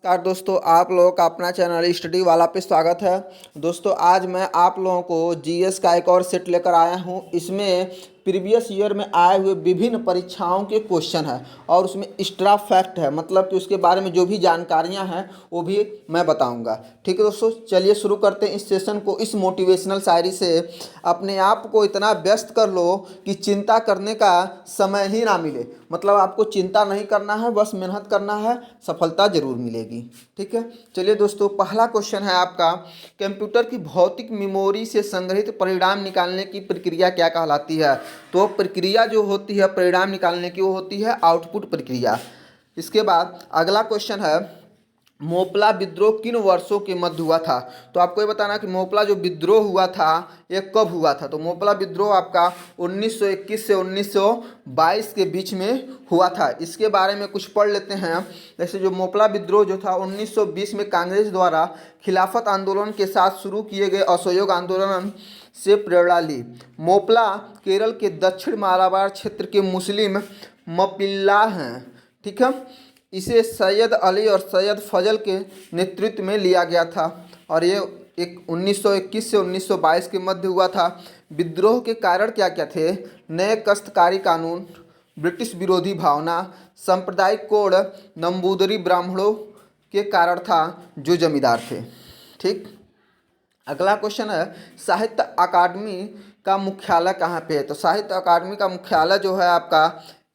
नमस्कार दोस्तों, आप लोगों का अपना चैनल स्टडी वाला पे स्वागत है। दोस्तों आज मैं आप लोगों को जीएस का एक और सेट लेकर आया हूं। इसमें प्रीवियस ईयर में आए हुए विभिन्न परीक्षाओं के क्वेश्चन है और उसमें एक्स्ट्रा फैक्ट है, मतलब कि उसके बारे में जो भी जानकारियां हैं वो भी मैं बताऊंगा। ठीक है दोस्तों, चलिए शुरू करते हैं इस सेशन को। इस मोटिवेशनल शायरी से अपने आप को इतना व्यस्त कर लो कि चिंता करने का समय ही ना मिले। मतलब आपको चिंता नहीं करना है, बस मेहनत करना है, सफलता जरूर मिलेगी। ठीक है, चलिए दोस्तों, पहला क्वेश्चन है आपका, कंप्यूटर की भौतिक मेमोरी से संग्रहित परिणाम निकालने की प्रक्रिया क्या कहलाती है? तो प्रक्रिया जो होती है परिणाम निकालने की वो होती है आउटपुट प्रक्रिया। इसके बाद अगला क्वेश्चन है, मोपला विद्रोह किन वर्षों के मध्य हुआ था? तो आपको ये बताना कि मोपला जो विद्रोह हुआ था ये कब हुआ था? तो मोपला विद्रोह आपका 1921 से 1922 के बीच में हुआ था। इसके बारे में कुछ पढ़ लेते हैं। जैसे जो मोपला विद्रोह जो था 1920 में कांग्रेस द्वारा खिलाफत आंदोलन के साथ शुरू किए गए असहयोग आंदोलन से प्रेरणा ली। मोपला केरल के दक्षिण मालाबार क्षेत्र के मुस्लिम मपिल्ला हैं। ठीक है, इसे सैयद अली और सैयद फजल के नेतृत्व में लिया गया था और ये 1921 से 1922 के मध्य हुआ था। विद्रोह के कारण क्या क्या थे? नए काश्तकारी कानून, ब्रिटिश विरोधी भावना, सांप्रदायिक कोड, नंबूदरी ब्राह्मणों के कारण था जो जमींदार थे। ठीक, अगला क्वेश्चन है, साहित्य अकादमी का मुख्यालय कहाँ पे है? तो साहित्य अकादमी का मुख्यालय जो है आपका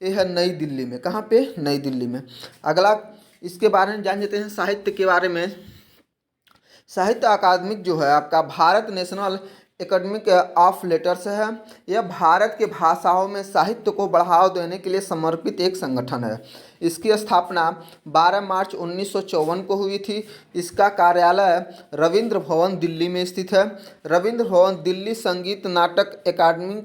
ये है नई दिल्ली में। कहाँ पे? नई दिल्ली में। अगला इसके बारे में जान लेते हैं साहित्य के बारे में। साहित्य अकादमिक जो है आपका Bharat national academic of letters है। यह भारत के भाषाओं में साहित्य को बढ़ावा देने के लिए समर्पित एक संगठन है। इसकी स्थापना 12 मार्च 1954 को हुई थी। इसका कार्यालय रविंद्र भवन दिल्ली में स्थित है। रविंद्र भवन दिल्ली संगीत नाटक अकादमी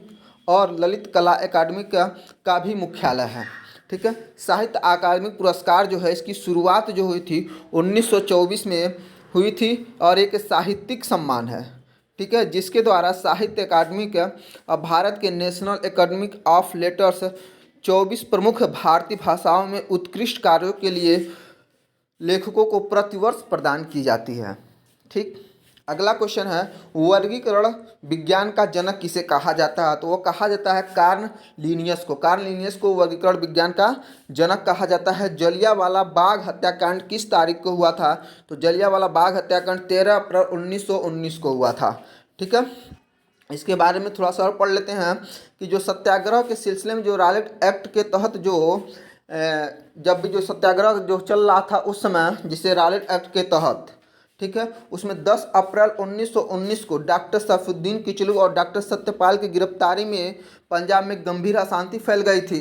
और ललित कला अकादमी का भी मुख्यालय है। ठीक है, साहित्य अकादमिक पुरस्कार जो है इसकी शुरुआत जो हुई थी 1924 में हुई थी और एक साहित्यिक सम्मान है। ठीक है, जिसके द्वारा साहित्य अकादमी का भारत के नेशनल एकेडमिक ऑफ लेटर्स 24 प्रमुख भारतीय भाषाओं में उत्कृष्ट कार्यों के लिए लेखकों को प्रतिवर्ष प्रदान की जाती है। ठीक, अगला क्वेश्चन है, वर्गीकरण विज्ञान का जनक किसे कहा जाता है? तो वो कहा जाता है कार्ल लिनियस को। कार्ल लिनियस को वर्गीकरण विज्ञान का जनक कहा जाता है। जलियांवाला बाग हत्याकांड किस तारीख को हुआ था? तो जलियांवाला बाग हत्याकांड 13 अप्रैल 1919 को हुआ था। ठीक है, इसके बारे में थोड़ा सा और पढ़ लेते हैं कि जो सत्याग्रह के सिलसिले में जो रॉलेट एक्ट के तहत जो जब भी जो सत्याग्रह जो चल रहा था उस समय, जिसे रॉलेट एक्ट के तहत, ठीक है, उसमें 10 अप्रैल 1919 को डॉक्टर सैफुद्दीन किचलू और डॉक्टर सत्यपाल की गिरफ्तारी में पंजाब में गंभीर अशांति फैल गई थी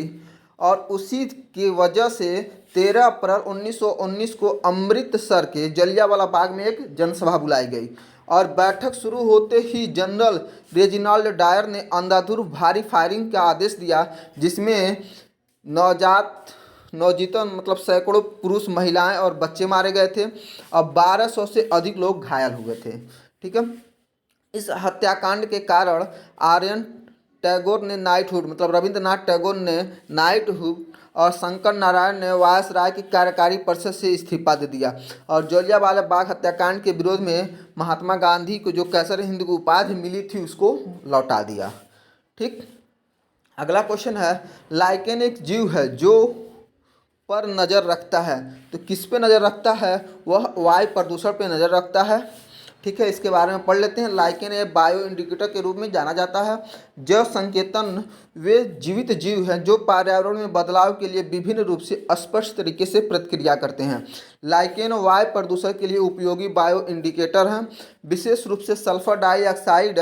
और उसी की वजह से 13 अप्रैल 1919 को अमृतसर के जलियांवाला बाग में एक जनसभा बुलाई गई और बैठक शुरू होते ही जनरल रेजिनाल्ड डायर ने अंधाधुंध भारी फायरिंग का आदेश दिया, जिसमें नौजीतन मतलब सैकड़ों पुरुष, महिलाएं और बच्चे मारे गए थे और 1200 से अधिक लोग घायल हुए थे। ठीक है, इस हत्याकांड के कारण आर्यन टैगोर ने नाइटहुड मतलब रविंद्रनाथ टैगोर ने नाइटहुड और शंकर नारायण ने वायसराय की कार्यकारी परिषद से इस्तीफा दे दिया और जलियांवाला बाग हत्याकांड के विरोध में महात्मा गांधी को जो कैसर हिंद की उपाधि मिली थी उसको लौटा दिया। ठीक, अगला क्वेश्चन है, लाइकेन एक जीव है जो पर नज़र रखता है। तो किस पे नज़र रखता है? वह वायु प्रदूषण पे नज़र रखता है। ठीक है, इसके बारे में पढ़ लेते हैं। लाइकेन एक बायो इंडिकेटर के रूप में जाना जाता है। जैव संकेतन वे जीवित जीव हैं जो पर्यावरण में बदलाव के लिए विभिन्न रूप से स्पष्ट तरीके से प्रतिक्रिया करते हैं। लाइकेन वायु प्रदूषण के लिए उपयोगी बायो इंडिकेटर हैं, विशेष रूप से सल्फर डाइऑक्साइड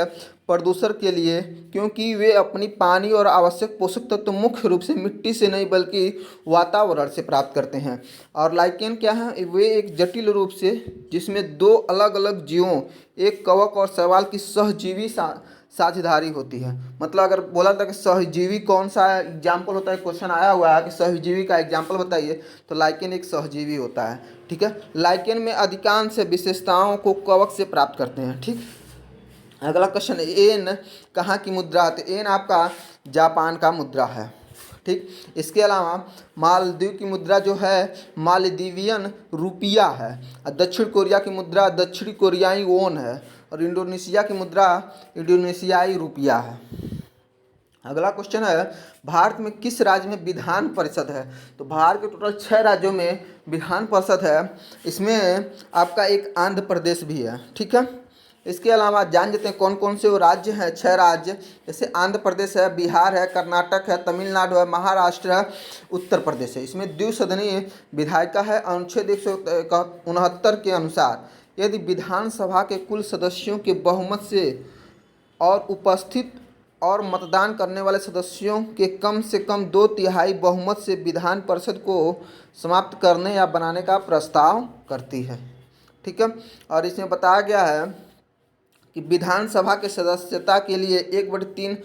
प्रदूषण के लिए, क्योंकि वे अपनी पानी और आवश्यक पोषक तत्व मुख्य रूप से मिट्टी से नहीं बल्कि वातावरण से प्राप्त करते हैं। और लाइकेन क्या है? वे एक जटिल रूप से जिसमें दो अलग अलग जीवों, एक कवक और शैवाल की सहजीवी साझेदारी होती है। मतलब अगर बोला था कि सहजीवी कौन सा एग्जाम्पल होता है, क्वेश्चन आया हुआ है कि सहजीवी का एग्जाम्पल बताइए, तो लाइकेन एक सहजीवी होता है। ठीक है, लाइकेन में अधिकांश विशेषताओं को कवक से प्राप्त करते हैं। ठीक, अगला क्वेश्चन, एन कहाँ की मुद्रा है? तो एन आपका जापान का मुद्रा है। ठीक। इसके अलावा मालदीव की मुद्रा जो है मालदीवियन रुपया है, और दक्षिण कोरिया की मुद्रा दक्षिणी कोरियाई वोन है, और इंडोनेशिया की मुद्रा इंडोनेशियाई रुपया है। अगला क्वेश्चन है, भारत में किस राज्य में विधान परिषद है? तो भारत के टोटल 6 राज्यों में विधान परिषद है, इसमें आपका एक आंध्र प्रदेश भी है। ठीक है। इसके अलावा जान लेते हैं कौन कौन से वो राज्य हैं, 6 राज्य, जैसे आंध्र प्रदेश है, बिहार है, कर्नाटक है, तमिलनाडु है, महाराष्ट्र है, उत्तर प्रदेश है। इसमें द्विसदनीय विधायिका है। अनुच्छेद 169 के अनुसार यदि विधानसभा के कुल सदस्यों के बहुमत से और उपस्थित और मतदान करने वाले सदस्यों के कम से कम 2/3 बहुमत से विधान परिषद को समाप्त करने या बनाने का प्रस्ताव करती है। ठीक है। और इसमें बताया गया है कि विधानसभा के सदस्यता के लिए 1/3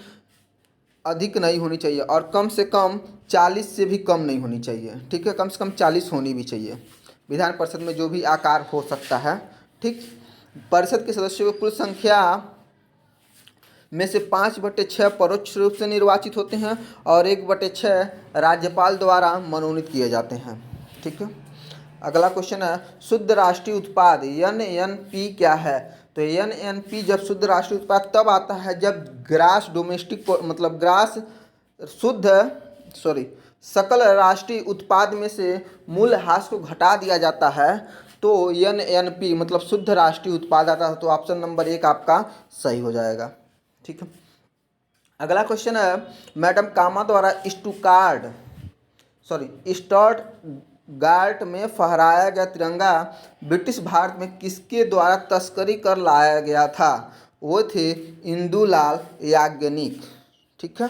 अधिक नहीं होनी चाहिए और कम से कम 40 से भी कम नहीं होनी चाहिए। ठीक है। कम से कम 40 होनी भी चाहिए विधान परिषद में, जो भी आकार हो सकता है। ठीक। परिषद के सदस्यों की कुल संख्या में से 5/6 परोक्ष रूप से निर्वाचित होते हैं और 1/6 राज्यपाल द्वारा मनोनीत किए जाते हैं। ठीक है। अगला क्वेश्चन है, शुद्ध राष्ट्रीय उत्पाद NNP क्या है? तो NNP जब शुद्ध राष्ट्रीय उत्पाद तब आता है जब ग्रास डोमेस्टिक मतलब ग्रास सकल राष्ट्रीय उत्पाद में से मूल्यह्रास को घटा दिया जाता है, तो NNP मतलब शुद्ध राष्ट्रीय उत्पाद आता है। तो ऑप्शन नंबर 1 आपका सही हो जाएगा। ठीक है। अगला क्वेश्चन है, मैडम कामा द्वारा स्टटगार्ट में फहराया गया तिरंगा ब्रिटिश भारत में किसके द्वारा तस्करी कर लाया गया था? वो थे इंदुलाल याग्निक। ठीक है।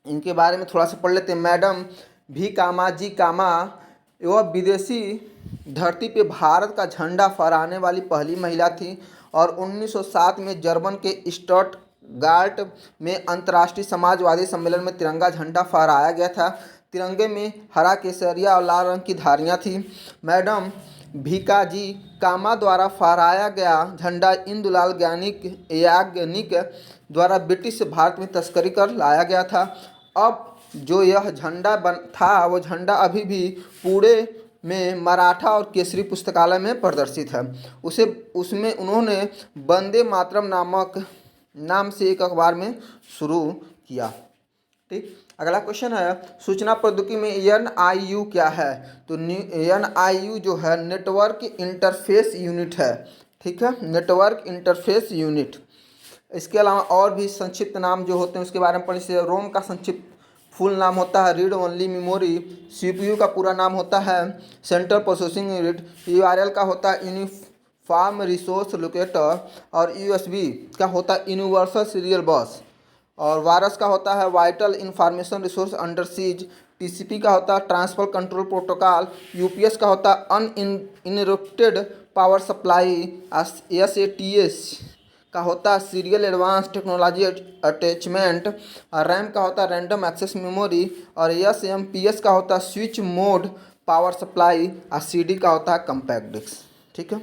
इनके बारे में थोड़ा सा पढ़ लेते हैं। मैडम भी कामा जी कामा वह विदेशी धरती पे भारत का झंडा फहराने वाली पहली महिला थी और 1907 में जर्मन के स्टटगार्ट में अंतर्राष्ट्रीय समाजवादी सम्मेलन में तिरंगा झंडा फहराया गया था। तिरंगे में हरा, केसरिया और लाल रंग की धारियाँ थीं। मैडम भीकाजी कामा द्वारा फहराया गया झंडा इंदुलाल याग्निक द्वारा ब्रिटिश भारत में तस्करी कर लाया गया था। अब जो यह झंडा था वो झंडा अभी भी पुणे में मराठा और केसरी पुस्तकालय में प्रदर्शित है। उसमें उन्होंने वंदे मातरम नाम से एक अखबार में शुरू किया। ठीक। अगला क्वेश्चन है, सूचना प्रौद्योगिकी में NIU क्या है? तो NIU जो है नेटवर्क इंटरफेस यूनिट है। ठीक है। Network interface unit. इसके अलावा और भी संक्षिप्त नाम जो होते हैं उसके बारे में पढ़िए। से रोम का संक्षिप्त फुल नाम होता है रीड ओनली मेमोरी। CPU का पूरा नाम होता है सेंट्रल प्रोसेसिंग यूनिट। URL का होता है यूनिफॉर्म रिसोर्स लोकेटर और USB का होता है यूनिवर्सल सीरियल बस और वायरस का होता है vital information resource under seize. TCP का होता है ट्रांसफर कंट्रोल प्रोटोकॉल। UPS का होता है अनइंटरप्टेड पावर सप्लाई। SATS का होता है serial advance technology attachment. RAM का होता है रैंडम एक्सेस मेमोरी और SMPS का होता है स्विच मोड पावर सप्लाई और CD का होता है कम्पैक्ट डिस्क। ठीक है।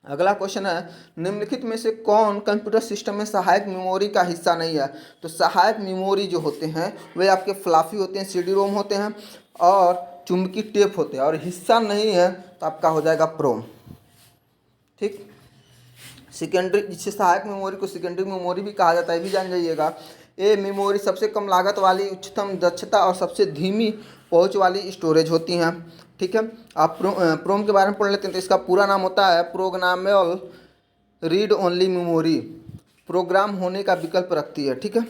अगला क्वेश्चन है, निम्नलिखित में से कौन कंप्यूटर सिस्टम में सहायक मेमोरी का हिस्सा नहीं है? तो सहायक मेमोरी जो होते हैं वे आपके फ्लॉपी होते हैं, CD-ROM होते हैं और चुंबकीय टेप होते हैं, और हिस्सा नहीं है तो आपका हो जाएगा प्रोम। ठीक। सेकेंडरी, जिससे सहायक मेमोरी को सेकेंडरी मेमोरी भी कहा जाता है, भी जान जाइएगा। ये मेमोरी सबसे कम लागत वाली, उच्चतम दक्षता और सबसे धीमी पहुंच वाली स्टोरेज होती हैं। ठीक है। आप प्रोम के बारे में पढ़ लेते हैं। तो इसका पूरा नाम होता है programmable read only memory. Program होने का विकल्प रखती है। ठीक है।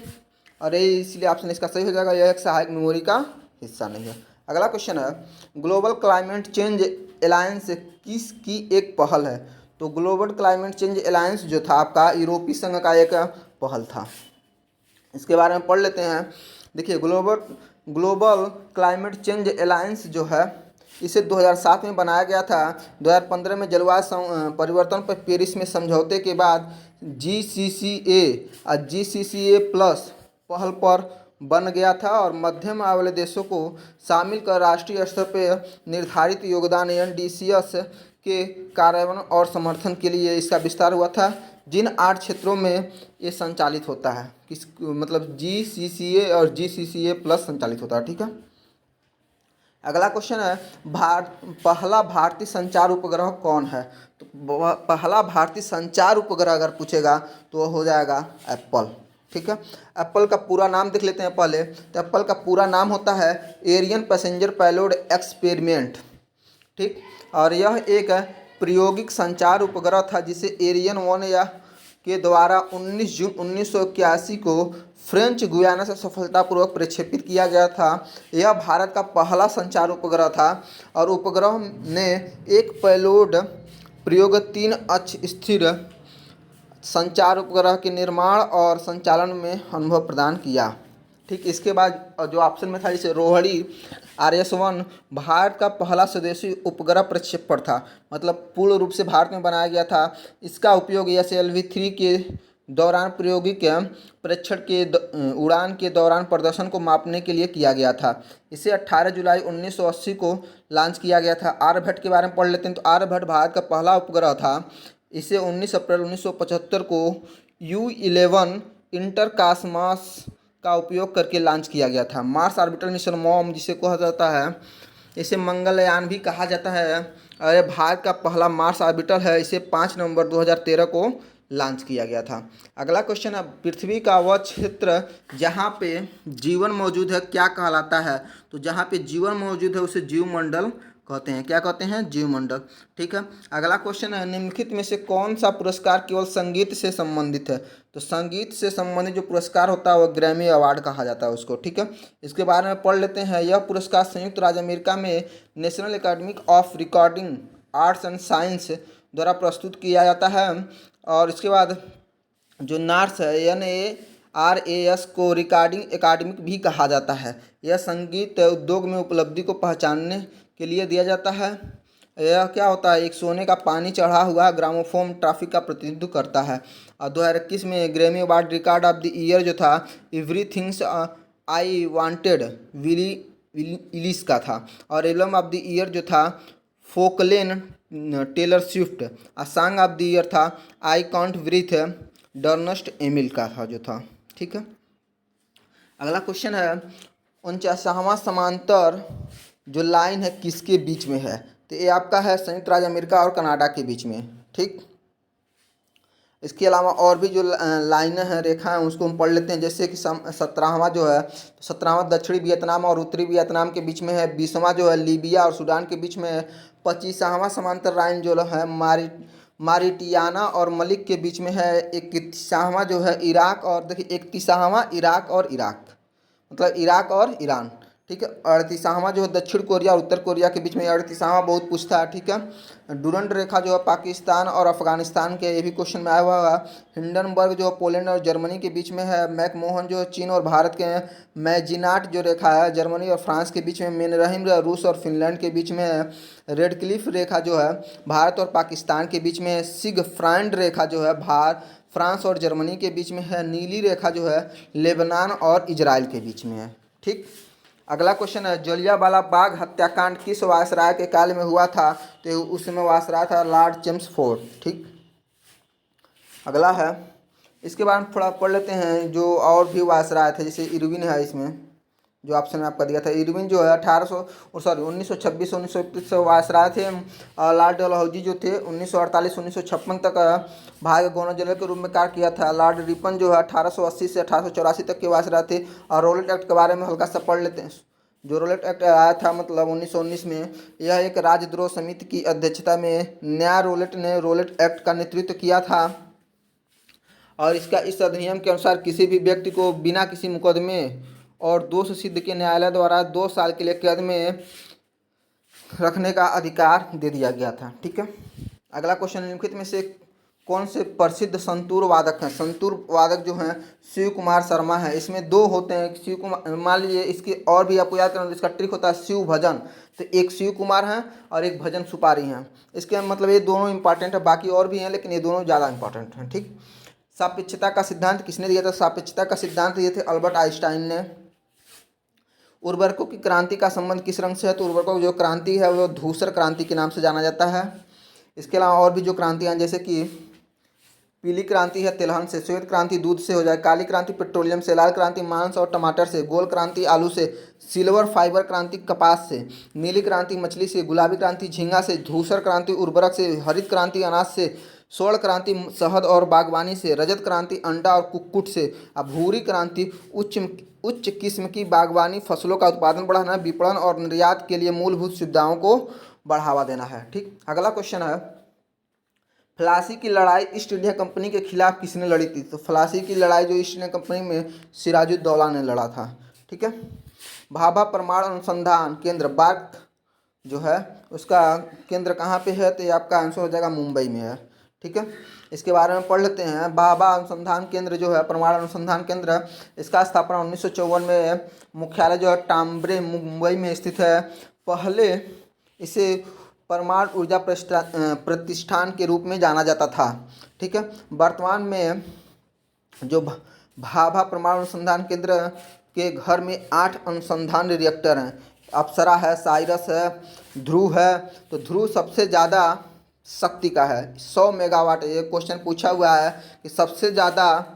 और ये इसलिए ऑप्शन इसका सही हो जाएगा, यह एक सहायक मेमोरी का हिस्सा नहीं है। अगला क्वेश्चन है, ग्लोबल क्लाइमेट चेंज अलायंस किसकी एक पहल है? तो ग्लोबल क्लाइमेट चेंज अलायंस जो था आपका यूरोपीय संघ का एक पहल था। इसके बारे में पढ़ लेते हैं। देखिए, ग्लोबल क्लाइमेट चेंज अलायंस जो है इसे 2007 में बनाया गया था। 2015 में जलवायु परिवर्तन पर पेरिस में समझौते के बाद GCCA और GCCA+ पहल पर बन गया था और मध्यम आय वाले देशों को शामिल कर राष्ट्रीय स्तर पर निर्धारित योगदान NDCS के कार्यान्वयन और समर्थन के लिए इसका विस्तार हुआ था। जिन 8 क्षेत्रों में ये संचालित होता है, किस मतलब GCCA और GCCA प्लस संचालित होता है। ठीक है। अगला क्वेश्चन है पहला भारतीय संचार उपग्रह कौन है? तो पहला भारतीय संचार उपग्रह अगर पूछेगा तो हो जाएगा एप्पल। ठीक है। एप्पल का पूरा नाम देख लेते हैं पहले। तो एप्पल का पूरा नाम होता है एरियन पैसेंजर पेलोड एक्सपेरिमेंट। ठीक। और यह एक प्रायोगिक संचार उपग्रह था जिसे एरियन 1 या के द्वारा 19 जून 1981 को फ्रेंच गुयाना से सफलतापूर्वक प्रक्षेपित किया गया था। यह भारत का पहला संचार उपग्रह था और उपग्रह ने एक पेलोड प्रयोग 3 अक्ष स्थिर संचार उपग्रह के निर्माण और संचालन में अनुभव प्रदान किया। ठीक। इसके बाद जो ऑप्शन में था जैसे रोहिणी RS-1 भारत का पहला स्वदेशी उपग्रह प्रक्षेपण था, मतलब पूर्ण रूप से भारत में बनाया गया था। इसका उपयोग SLV-3 के दौरान प्रायोगिक परीक्षण के उड़ान के दौरान प्रदर्शन को मापने के लिए किया गया था। इसे 18 जुलाई 1980 को लॉन्च किया गया था। आर्यभट्ट के बारे में पढ़ लेते हैं। तो आर्यभट्ट भारत का पहला उपग्रह था। इसे 19 अप्रैल 1975 को U-11 इंटरकास्मास का उपयोग करके लॉन्च किया गया था। मार्स ऑर्बिटल मिशन मॉम जिसे कहा जाता है, इसे मंगलयान भी कहा जाता है और यह भारत का पहला मार्स ऑर्बिटल है। इसे 5 नवंबर 2013 को लॉन्च किया गया था। अगला क्वेश्चन है पृथ्वी का वह क्षेत्र जहाँ पे जीवन मौजूद है क्या कहलाता है? तो जहाँ पे जीवन मौजूद है उसे जीवमंडल कहते हैं। क्या कहते हैं? जीवमंडल। ठीक है। अगला क्वेश्चन है निम्नलिखित में से कौन सा पुरस्कार केवल संगीत से संबंधित है? तो संगीत से संबंधित जो पुरस्कार होता है वह ग्रैमी अवार्ड कहा जाता है उसको। ठीक है। इसके बारे में पढ़ लेते हैं। यह पुरस्कार संयुक्त राज्य अमेरिका में national academy of recording arts and science द्वारा प्रस्तुत किया जाता है। और इसके बाद जो नार्स है NARAS को रिकॉर्डिंग एकेडमिक भी कहा जाता है। यह संगीत उद्योग में उपलब्धि को पहचानने के लिए दिया जाता है। यह क्या होता है? एक सोने का पानी चढ़ा हुआ ग्रामोफोन ट्रॉफी का प्रतिनिधित्व करता है। और 2021 में Grammy award record of the year जो था एवरीथिंग्स आई वांटेड विली इलिस का था। और एल्बम ऑफ द ईयर जो था फोकलेन टेलर स्विफ्ट। और सॉन्ग ऑफ द ईयर था आई कांट ब्रीथ डर्नेस्ट एमिल का था जो था। ठीक है। अगला क्वेश्चन है 49वां समांतर जो लाइन है किसके बीच में है? तो ये आपका है संयुक्त राज्य अमेरिका और कनाडा के बीच में। ठीक। इसके अलावा और भी जो लाइनें हैं रेखा हैं उसको हम पढ़ लेते हैं। जैसे कि 17वां जो है 17वां दक्षिणी वियतनाम और उत्तरी वियतनाम के बीच में है। 20वां जो है लीबिया और सूडान के बीच में है। 25वां समांतर लाइन जो है मारिटियाना और मलिक के बीच में है। 31वां जो है इराक और देखिए 31वां इराक और इराक मतलब इराक और ईरान। ठीक है। 38वां जो है दक्षिण कोरिया और उत्तर कोरिया के बीच में। 38वां बहुत पूछता है। ठीक है। डुरंड रेखा जो है पाकिस्तान और अफगानिस्तान के, ये भी क्वेश्चन में आया हुआ है। हिंडनबर्ग जो है पोलैंड और जर्मनी के बीच में है। मैकमोहन जो है चीन और भारत के हैं। मैजिनाट जो रेखा है जर्मनी और फ्रांस के बीच में। मेनरहिम रूस और फिनलैंड के बीच में है। रेडक्लिफ रेखा जो है भारत और पाकिस्तान के बीच में है। सिगफ्राइड रेखा जो है फ्रांस और जर्मनी के बीच में है। नीली रेखा जो है लेबनान और इजराइल के बीच में है। ठीक। अगला क्वेश्चन है जलियांवाला बाग हत्याकांड किस वायसराय के काल में हुआ था? तो उस समय वायसराय था लॉर्ड चेम्सफोर्ड। ठीक। अगला है इसके बारे में थोड़ा पढ़ लेते हैं। जो और भी वायसराय थे जैसे इरविन है, इसमें जो ऑप्शन में आपका दिया था इरविन जो है 1926 1931 से वायसराय थे। लॉर्ड डलहौजी जो थे 1948-1956 तक भारत गवर्नर जनरल के रूप में कार्य किया था। लॉर्ड रिपन जो है 1880 से 1884 तक के वायसराय थे। और रोलेट एक्ट के बारे में हल्का सा पढ़ लेते हैं। जो रोलेट एक्ट आया था मतलब 1919 में, यह एक राजद्रोह समिति की अध्यक्षता में न्याय रोलेट ने रोलेट एक्ट का नेतृत्व किया था। और इस अधिनियम के अनुसार किसी भी व्यक्ति को बिना किसी मुकदमे और दोष सिद्ध के न्यायालय द्वारा 2 साल के लिए कैद में रखने का अधिकार दे दिया गया था। ठीक है। अगला क्वेश्चन निम्नलिखित में से कौन से प्रसिद्ध संतूर वादक हैं? संतूर वादक जो हैं शिव कुमार शर्मा है। इसमें 2 होते हैं। शिव कुमार मान लीजिए इसकी और भी आपको याद करना, इसका ट्रिक होता है शिव भजन। तो एक शिव कुमार हैं और एक भजन सुपारी हैं। इसके मतलब ये दोनों इंपॉर्टेंट है, बाकी और भी हैं लेकिन ये दोनों ज़्यादा इंपॉर्टेंट हैं। ठीक। सापेक्षता का सिद्धांत किसने दिया था? सापेक्षता का सिद्धांत दिए थे अल्बर्ट आइंस्टाइन ने। उर्वरकों की क्रांति का संबंध किस रंग से है? तो उर्वरकों की जो क्रांति है वो धूसर क्रांति के नाम से जाना जाता है। इसके अलावा और भी जो क्रांतियाँ जैसे कि पीली क्रांति है तिलहन से, श्वेत क्रांति दूध से हो जाए, काली क्रांति पेट्रोलियम से, लाल क्रांति मांस और टमाटर से, गोल्ड क्रांति आलू से, सिल्वर फाइबर क्रांति कपास से, नीली क्रांति मछली से, गुलाबी क्रांति झींगा से, धूसर क्रांति उर्वरक से, हरित क्रांति अनाज से, स्वर्ण क्रांति शहद और बागवानी से, रजत क्रांति अंडा और कुक्कुट से, और भूरी क्रांति उच्च उच्च किस्म की बागवानी फसलों का उत्पादन बढ़ाना, विपणन और निर्यात के लिए मूलभूत सुविधाओं को बढ़ावा देना है। ठीक, अगला क्वेश्चन है, फ्लासी की लड़ाई ईस्ट इंडिया कंपनी के खिलाफ किसने लड़ी थी? तो फ्लासी की लड़ाई जो ईस्ट इंडिया कंपनी में सिराजुद्दौला ने लड़ा था। ठीक है। भाभा परमाणु अनुसंधान केंद्र बार्क जो है उसका केंद्र कहाँ पे है? तो ये आपका आंसर हो जाएगा मुंबई में है। ठीक है, इसके बारे में पढ़ लेते हैं। भाभा अनुसंधान केंद्र जो है परमाणु अनुसंधान केंद्र, इसका स्थापना 1954 में, मुख्यालय जो है टाम्ब्रे मुंबई में स्थित है। पहले इसे परमाणु ऊर्जा प्रतिष्ठान के रूप में जाना जाता था। ठीक है, वर्तमान में जो भाभा परमाणु अनुसंधान केंद्र के घर में 8 अनुसंधान रिएक्टर हैं। अप्सरा है, साइरस है, ध्रुव है। तो ध्रुव सबसे ज़्यादा शक्ति का है, 100 मेगावाट। ये क्वेश्चन पूछा हुआ है कि सबसे ज़्यादा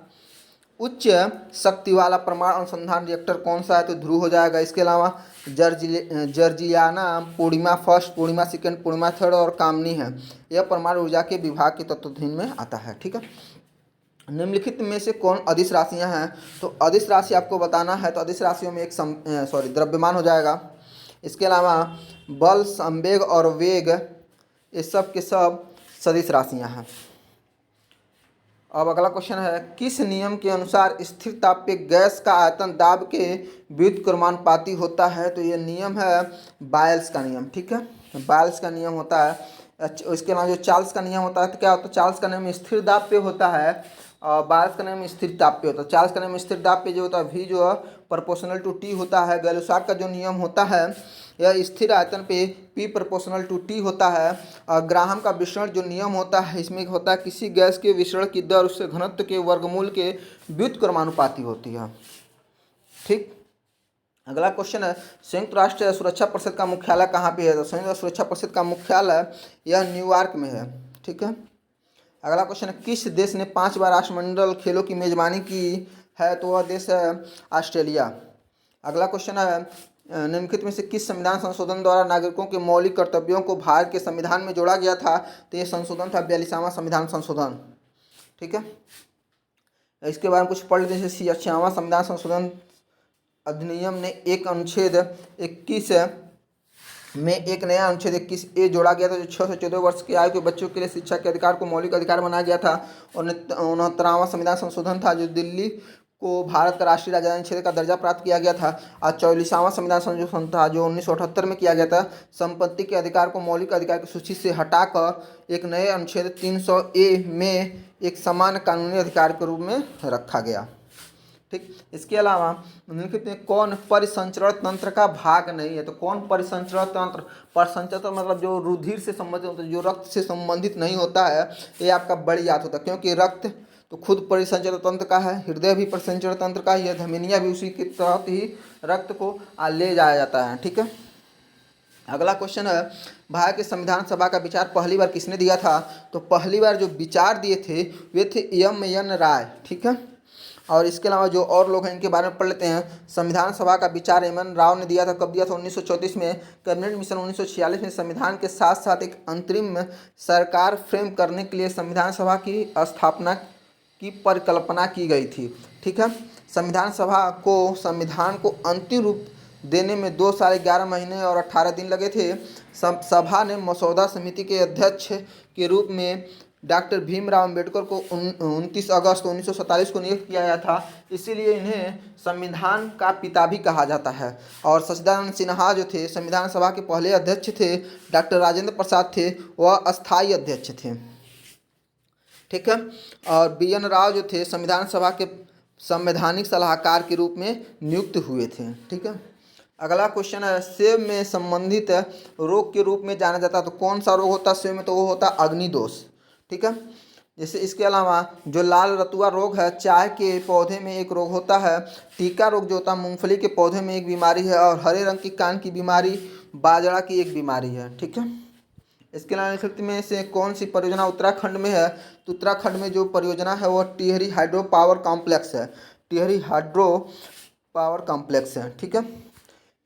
उच्च शक्ति वाला परमाणु अनुसंधान रिएक्टर कौन सा है? तो ध्रुव हो जाएगा। इसके अलावा जर्जिलियाना, पूर्णिमा फर्स्ट, पूर्णिमा सेकंड, पूर्णिमा थर्ड और कामनी है। यह परमाणु ऊर्जा के विभाग के तत्वाधीन में आता है। ठीक है, निम्नलिखित में से कौन अदिश राशियां हैं? तो अदिश राशि आपको बताना है, तो अदिश राशियों में एक द्रव्यमान हो जाएगा। इसके अलावा बल, संवेग और वेग, ये सब के सब सदिश राशियां हैं। अब अगला क्वेश्चन है, किस नियम के अनुसार स्थिर ताप पे गैस का आयतन दाब के व्युत्क्रमानुपाती होता है? तो ये नियम है बायल्स का नियम। ठीक है, बायल्स का नियम होता है। इसके अलावा जो चार्ल्स का नियम होता है, तो क्या होता है? चार्ल्स का नियम स्थिर दाब पे होता है और बायल्स का नियम स्थिर ताप पे होता है। चार्ल्स का नियम स्थिर दाब पे जो होता है, वी जो है प्रोपोर्शनल टू टी होता है। गैलुसाक का जो नियम होता है, यह स्थिर आयतन पे P प्रोपोर्शनल टू टी होता है। और ग्राहम का विसरण जो नियम होता है, इसमें होता है किसी गैस के विसरण की दर उससे घनत्व के वर्गमूल के व्युत्क्रमानुपाती होती है। ठीक, अगला क्वेश्चन है, संयुक्त राष्ट्र सुरक्षा परिषद का मुख्यालय कहाँ पे है? तो संयुक्त राष्ट्र सुरक्षा परिषद का मुख्यालय यह न्यूयॉर्क में है। ठीक है, अगला क्वेश्चन है, किस देश ने 5 बार राष्ट्रमंडल खेलों की मेजबानी की है? तो वह देश है ऑस्ट्रेलिया। अगला क्वेश्चन है, निम्नलिखित में से किस संविधान संशोधन द्वारा नागरिकों के मौलिक कर्तव्यों को भारत के संविधान में जोड़ा गया था? तो ये संशोधन था 42वां संविधान संशोधन। ठीक है, इसके बारे में कुछ पढ़ लेते हैं। 86वां संविधान संशोधन अधिनियम ने एक अनुच्छेद 21 में एक नया अनुच्छेद 21A जोड़ा गया था, जो 6 से 14 वर्ष की आयु के बच्चों के लिए शिक्षा के अधिकार को मौलिक अधिकार बनाया गया था। और 69वां संविधान संशोधन था, जो दिल्ली को भारत का राष्ट्रीय राजधानी क्षेत्र का दर्जा प्राप्त किया गया था। और 44वां संविधान संशोधन था, जो 1978 में किया गया था। संपत्ति के अधिकार को मौलिक अधिकार की सूची से हटाकर एक नए अनुच्छेद 300A में एक समान कानूनी अधिकार के रूप में रखा गया। ठीक, इसके अलावा निम्नलिखित में कौन परिसंचरण तंत्र का भाग नहीं है? तो कौन परिसंचरण तंत्र? परिसंचरण मतलब जो रुधिर से संबंधित होता है, जो रक्त से संबंधित नहीं होता है, ये आपका बड़ी याद होता है, क्योंकि रक्त तो खुद परिसंचरण तंत्र का है, हृदय भी परिसंचरण तंत्र का ही है, धमनियाँ भी उसी के तहत ही रक्त को ले जाया जाता है। ठीक है, अगला क्वेश्चन है, भारत के संविधान सभा का विचार पहली बार किसने दिया था? तो पहली बार जो विचार दिए थे वे थे एम राय। ठीक है, और इसके अलावा जो और लोग हैं इनके बारे में पढ़ लेते हैं। संविधान सभा का विचार एम राव ने दिया था। कब दिया था? 1934 में। कैबिनेट मिशन 1946 में संविधान के साथ साथ एक अंतरिम सरकार फ्रेम करने के लिए संविधान सभा की स्थापना की परिकल्पना की गई थी। ठीक है, संविधान को अंतिम रूप देने में 2 साल 11 महीने और 18 दिन लगे थे। सभा ने मसौदा समिति के अध्यक्ष के रूप में डॉक्टर भीमराव अंबेडकर को 29 अगस्त 1947 को नियुक्त किया गया था, इसीलिए इन्हें संविधान का पिता भी कहा जाता है। और सच्चिदानंद सिन्हा जो थे संविधान सभा के पहले अध्यक्ष थे, डॉक्टर राजेंद्र प्रसाद थे, वह अस्थायी अध्यक्ष थे। ठीक है, और BN राव जो थे संविधान सभा के संवैधानिक सलाहकार के रूप में नियुक्त हुए थे। ठीक है, अगला क्वेश्चन है, सेब में संबंधित रोग के रूप में जाना जाता है। तो कौन सा रोग होता है सेब में? तो वो होता है अग्निदोष। ठीक है, जैसे इसके अलावा जो लाल रतुआ रोग है, चाय के पौधे में एक रोग होता है। टीका रोग जो होता है मूंगफली के पौधे में एक बीमारी है। और हरे रंग की कान की बीमारी बाजरा की एक बीमारी है। ठीक है, इसके निम्नलिखित में से कौन सी परियोजना उत्तराखंड में है? तो उत्तराखंड में जो परियोजना है वो टिहरी हाइड्रो पावर कॉम्प्लेक्स है। टिहरी हाइड्रो पावर कॉम्प्लेक्स है, ठीक है।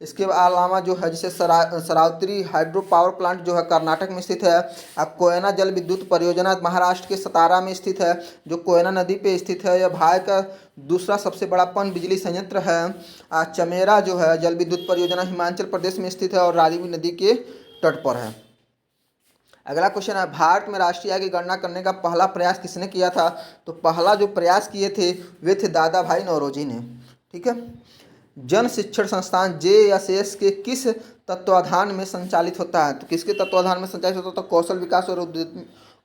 इसके अलावा जो है जैसे शरावती हाइड्रो पावर प्लांट जो है कर्नाटक में स्थित है। अब कोयना जल विद्युत परियोजना महाराष्ट्र के सतारा में स्थित है, जो कोयना नदी पे स्थित है। यह भारत का दूसरा सबसे बड़ा पन बिजली संयंत्र है। चमेरा जो है जल विद्युत परियोजना हिमाचल प्रदेश में स्थित है और रावी नदी के तट पर है। अगला क्वेश्चन है, भारत में राष्ट्रीय आय की गणना करने का पहला प्रयास किसने किया था? तो पहला जो प्रयास किए थे वे थे दादा भाई नौरोजी ने, ठीक है। जन शिक्षण संस्थान JSS के किस तत्वाधान में संचालित होता है? तो किसके तत्वाधान में संचालित होता है? तो कौशल विकास और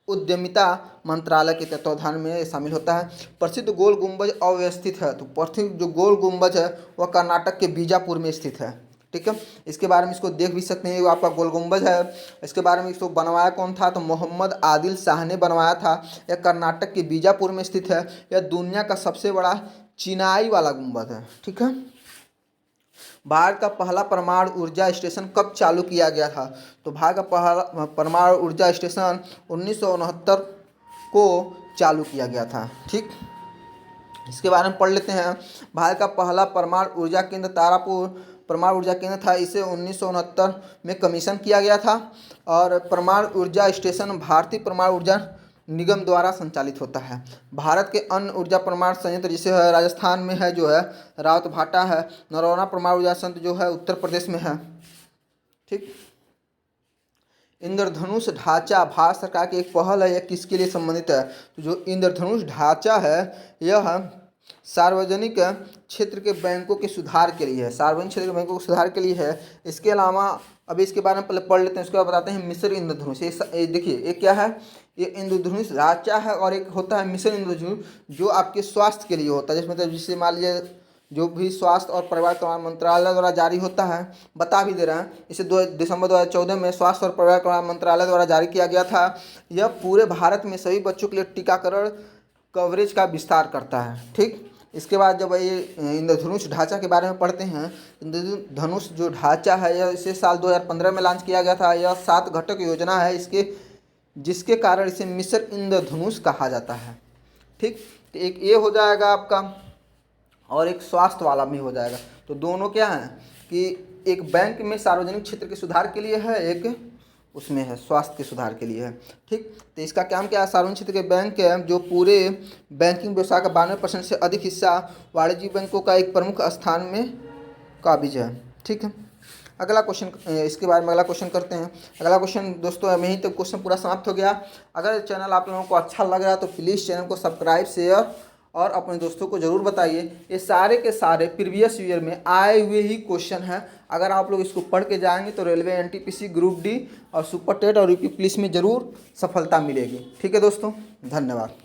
उद्यमिता मंत्रालय के तत्वाधान में शामिल होता है। प्रसिद्ध गोल गुंबज अव्यवस्थित है, तो प्रसिद्ध जो गोल गुंबज है वह कर्नाटक के बीजापुर में स्थित है, ठीक है। इसके बारे में इसको देख भी सकते हैं, वो आपका गोल गुंबज है। इसके बारे में इसको बनवाया कौन था? तो मोहम्मद आदिल शाह ने बनवाया था। यह कर्नाटक के बीजापुर में स्थित है। यह दुनिया का सबसे बड़ा चिनाई वाला गुंबद है, ठीक है। भारत का पहला परमाणु ऊर्जा स्टेशन कब चालू किया गया था? तो भारत का पहला परमाणु ऊर्जा स्टेशन 1969 को चालू किया गया था, ठीक। इसके बारे में पढ़ लेते हैं। भारत का पहला परमाणु ऊर्जा केंद्र तारापुर परमाणु ऊर्जा केंद्र था। इसे 1969 में कमीशन किया गया था और परमाणु ऊर्जा स्टेशन भारतीय परमाणु ऊर्जा निगम द्वारा संचालित होता है। भारत के अन्य ऊर्जा परमाणु संयंत्र जैसे है राजस्थान में है जो है रावतभाटा है। नरौना परमाणु ऊर्जा संयंत्र जो है उत्तर प्रदेश में है, ठीक। इंद्रधनुष ढांचा भारत सरकार की एक पहल है, यह किसके लिए संबंधित है? तो जो इंद्रधनुष ढांचा है यह सार्वजनिक क्षेत्र के बैंकों के सुधार के लिए है। सार्वजनिक क्षेत्र के बैंकों के सुधार के लिए है। इसके अलावा अभी इसके बारे में पहले पढ़ लेते हैं, उसके बाद बताते हैं मिस्र इंद्रधनुष। ये देखिए ये क्या है? ये इंद्रधनुष ढांचा है और एक होता है मिस्र इंद्रधनुष जो आपके स्वास्थ्य के लिए होता है। जिसमें मतलब जिससे मान लीजिए जो भी स्वास्थ्य और परिवार कल्याण मंत्रालय द्वारा जारी होता है, बता भी दे रहे हैं। इसे 2 दिसंबर 2014 में स्वास्थ्य और परिवार कल्याण मंत्रालय द्वारा जारी किया गया था। यह पूरे भारत में सभी बच्चों के लिए टीकाकरण कवरेज का विस्तार करता है, ठीक। इसके बाद जब ये इंद्रधनुष ढांचा के बारे में पढ़ते हैं, इंद्रधनुष जो ढांचा है यह इसे साल 2015 में लॉन्च किया गया था। यह 7 घटक योजना है इसके, जिसके कारण इसे मिस्र इंद्रधनुष कहा जाता है, ठीक। तो एक ये हो जाएगा आपका और एक स्वास्थ्य वाला भी हो जाएगा। तो दोनों क्या हैं कि एक बैंक में सार्वजनिक क्षेत्र के सुधार के लिए है, एक उसमें है स्वास्थ्य के सुधार के लिए है, ठीक। तो इसका काम क्या है? सार्वजनिक क्षेत्र के बैंक है जो पूरे बैंकिंग व्यवसाय का 92% से अधिक हिस्सा वाणिज्यिक बैंकों का एक प्रमुख स्थान में काबिज है, ठीक है। अगला क्वेश्चन, इसके बारे में अगला क्वेश्चन करते हैं। अगला क्वेश्चन दोस्तों यहीं तक क्वेश्चन पूरा समाप्त हो गया। अगर चैनल आप लोगों को अच्छा लग रहा है तो प्लीज़ चैनल को सब्सक्राइब शेयर और अपने दोस्तों को ज़रूर बताइए। ये सारे के सारे प्रीवियस ईयर में आए हुए ही क्वेश्चन हैं। अगर आप लोग इसको पढ़ के जाएंगे तो रेलवे NTPC ग्रुप D और सुपर टेट और UP पुलिस में ज़रूर सफलता मिलेगी, ठीक है दोस्तों। धन्यवाद।